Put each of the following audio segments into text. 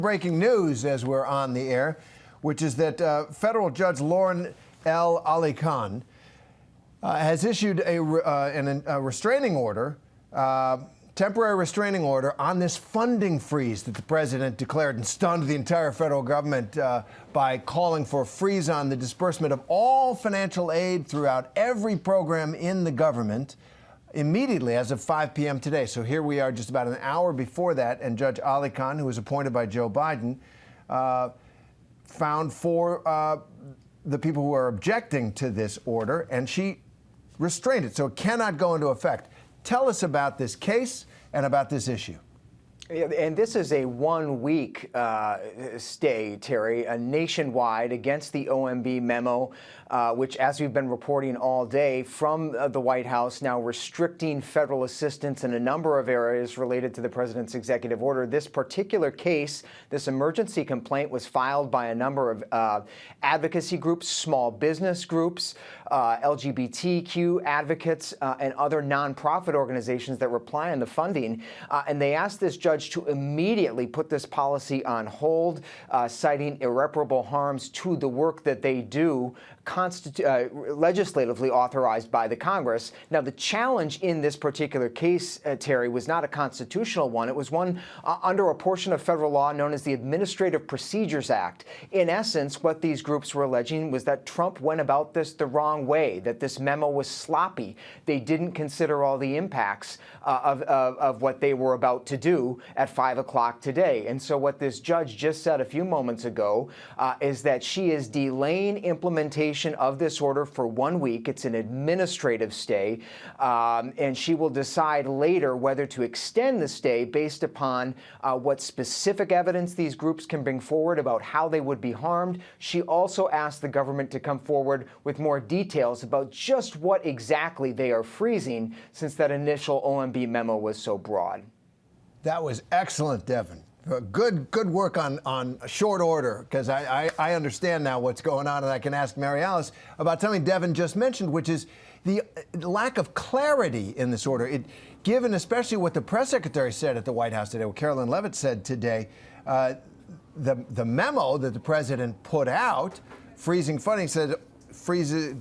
Breaking news as we're on the air, which is that federal Judge Loren L. AliKhan has issued a restraining order, temporary restraining order on this funding freeze that the president declared and stunned the entire federal government by calling for a freeze on the disbursement of all financial aid throughout every program in the government immediately as of 5 p.m. today. So here we are just about an hour before that, and Judge AliKhan, who was appointed by Joe Biden, found for the people who are objecting to this order, and she restrained it, so it cannot go into effect. Tell us about this case and about this issue. And this is a one-week stay, Terry, nationwide against the OMB memo, which, as we've been reporting all day from the White House, now restricting federal assistance in a number of areas related to the president's executive order. This particular case, this emergency complaint, was filed by a number of advocacy groups, small business groups, LGBTQ advocates, and other nonprofit organizations that rely on the funding. And they asked this judge to immediately put this policy on hold, citing irreparable harms to the work that they do, legislatively authorized by the Congress. Now, the challenge in this particular case, Terry, was not a constitutional one. It was one under a portion of federal law known as the Administrative Procedures Act. In essence, what these groups were alleging was that Trump went about this the wrong way, that this memo was sloppy. They didn't consider all the impacts of what they were about to do at 5 o'clock today. And so what this judge just said a few moments ago is that she is delaying implementation of this order for 1 week. It's an administrative stay, and she will decide later whether to extend the stay based upon what specific evidence these groups can bring forward about how they would be harmed. She also asked the government to come forward with more details about just what exactly they are freezing, since that initial OMB memo was so broad. That was excellent, Devin. Good work on a short order, because I understand now what's going on, and I can ask Mary Alice about something Devin just mentioned, which is the lack of clarity in this order. Given especially what the press secretary said at the White House today, what Carolyn Levitt said today, the memo that the president put out, freezing funding, said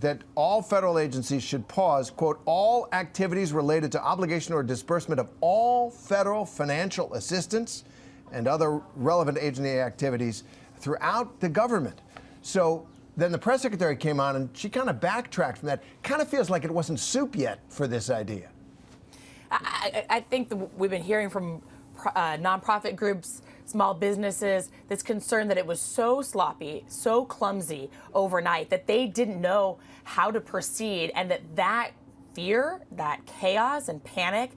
that all federal agencies should pause, quote, all activities related to obligation or disbursement of all federal financial assistance and other relevant agency activities throughout the government. So then the press secretary came on and she kind of backtracked from that. Kind of feels like it wasn't soup yet for this idea. I think we've been hearing from nonprofit groups, small businesses, this concern that it was so sloppy, so clumsy overnight that they didn't know how to proceed, and that fear, that chaos and panic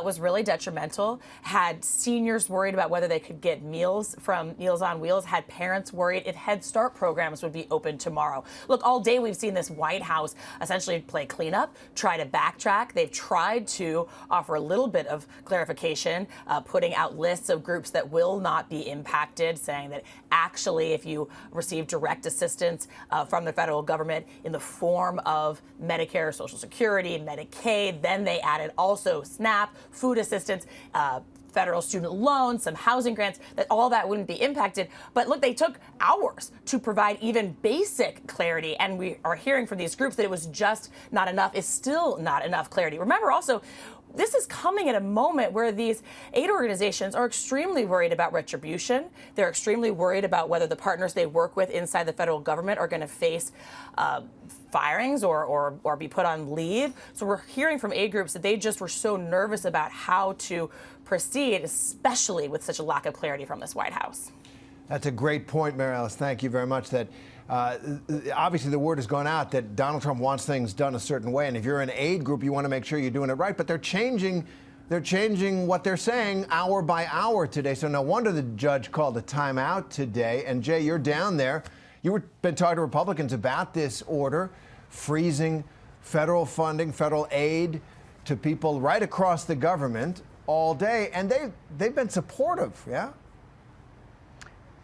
was really detrimental. Had seniors worried about whether they could get meals from Meals on Wheels, had parents worried if Head Start programs would be open tomorrow. Look, all day we've seen this White House essentially play cleanup, try to backtrack. They've tried to offer a little bit of clarification, putting out lists of groups that will not be impacted, saying that actually if you receive direct assistance from the federal government in the form of Medicare, Social Security, Medicaid, then they added also SNAP, food assistance, federal student loans, some housing grants, that all that wouldn't be impacted. But look, they took hours to provide even basic clarity, and we are hearing from these groups that it was just not enough, is still not enough clarity. Remember also, this is coming at a moment where these aid organizations are extremely worried about retribution. They're extremely worried about whether the partners they work with inside the federal government are going to face firings or be put on leave. So we're hearing from aid groups that they just were so nervous about how to proceed, especially with such a lack of clarity from this White House. That's a great point, Mary Alice. Thank you very much. That obviously the word has gone out that Donald Trump wants things done a certain way, and if you're an aid group, you want to make sure you're doing it right. But they're changing what they're saying hour by hour today. So no wonder the judge called a timeout today. And Jay, you're down there. You've been talking to Republicans about this order, freezing federal funding, federal aid to people right across the government all day, and they've been supportive, yeah?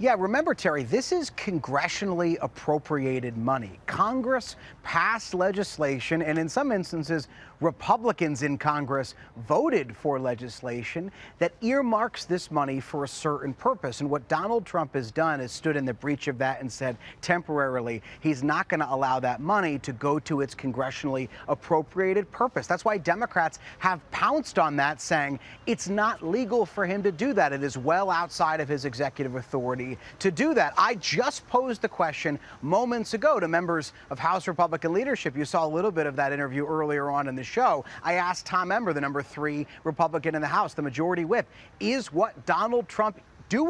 Yeah, remember, Terry, this is congressionally appropriated money. Congress passed legislation, and in some instances, Republicans in Congress voted for legislation that earmarks this money for a certain purpose. And what Donald Trump has done is stood in the breach of that and said temporarily he's not going to allow that money to go to its congressionally appropriated purpose. That's why Democrats have pounced on that, saying it's not legal for him to do that. It is well outside of his executive authority to do that. I just posed the question moments ago to members of House Republican leadership. You saw a little bit of that interview earlier on in the show. I asked Tom Emmer, the number 3 Republican in the House, the majority whip, is what Donald Trump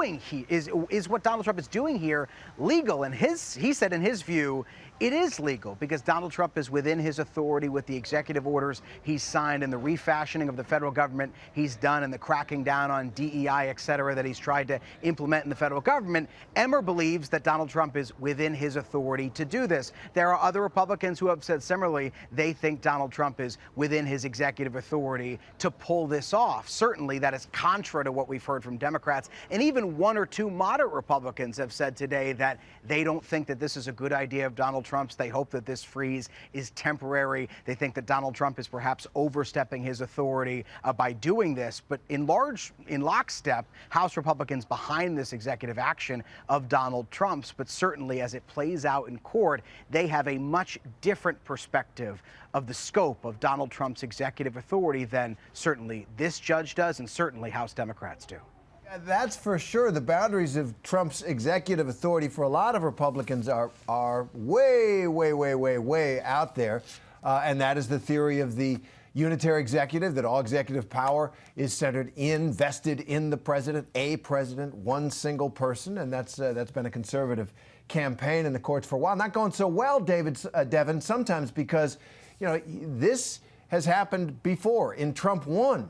is what Donald Trump is doing here legal? And he said in his view, it is legal because Donald Trump is within his authority with the executive orders he's signed and the refashioning of the federal government he's done and the cracking down on DEI, et cetera, that he's tried to implement in the federal government. Emmer believes that Donald Trump is within his authority to do this. There are other Republicans who have said similarly they think Donald Trump is within his executive authority to pull this off. Certainly that is contra to what we've heard from Democrats, and even 1 or 2 moderate Republicans have said today that they don't think that this is a good idea of Donald Trump's. They hope that this freeze is temporary. They think that Donald Trump is perhaps overstepping his authority by doing this. But in lockstep, House Republicans behind this executive action of Donald Trump's. But certainly as it plays out in court, they have a much different perspective of the scope of Donald Trump's executive authority than certainly this judge does and certainly House Democrats do. Yeah, that's for sure. The boundaries of Trump's executive authority for a lot of Republicans are way, way, way, way, way out there. And that is the theory of the unitary executive, that all executive power is vested in the president, a president, one single person. And that's been a conservative campaign in the courts for a while. Not going so well, Devin, sometimes because, this has happened before. In Trump 1,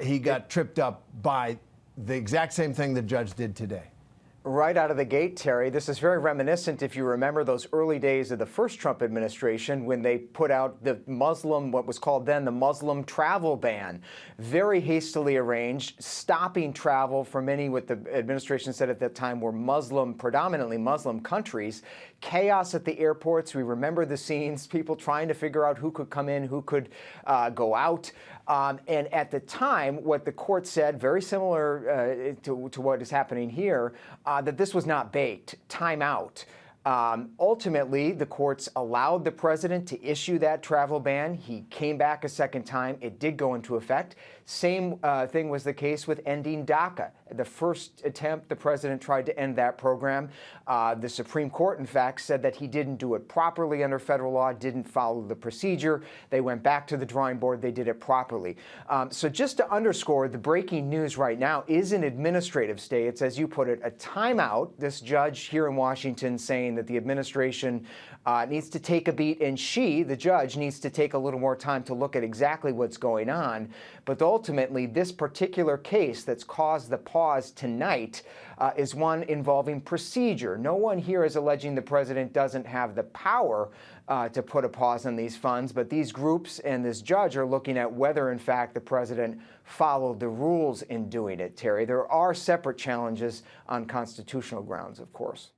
he got tripped up by the exact same thing the judge did today. Right out of the gate, Terry, this is very reminiscent, if you remember, those early days of the first Trump administration when they put out the what was called then the Muslim travel ban. Very hastily arranged, stopping travel from what the administration said at that time were predominantly Muslim countries. Chaos at the airports. We remember the scenes, people trying to figure out who could come in, who could go out. And at the time, what the court said, very similar to what is happening here, that this was not baked. Time out. Ultimately, the courts allowed the president to issue that travel ban. He came back a second time. It did go into effect. Same thing was the case with ending DACA. The first attempt, the president tried to end that program. The Supreme Court, in fact, said that he didn't do it properly under federal law, didn't follow the procedure. They went back to the drawing board. They did it properly. So just to underscore, the breaking news right now is an administrative stay. It's, as you put it, a timeout. This judge here in Washington saying that the administration needs to take a beat, and the judge, needs to take a little more time to look at exactly what's going on. But ultimately, this particular case that's caused the pause tonight is one involving procedure. No one here is alleging the president doesn't have the power to put a pause on these funds, but these groups and this judge are looking at whether, in fact, the president followed the rules in doing it, Terry. There are separate challenges on constitutional grounds, of course.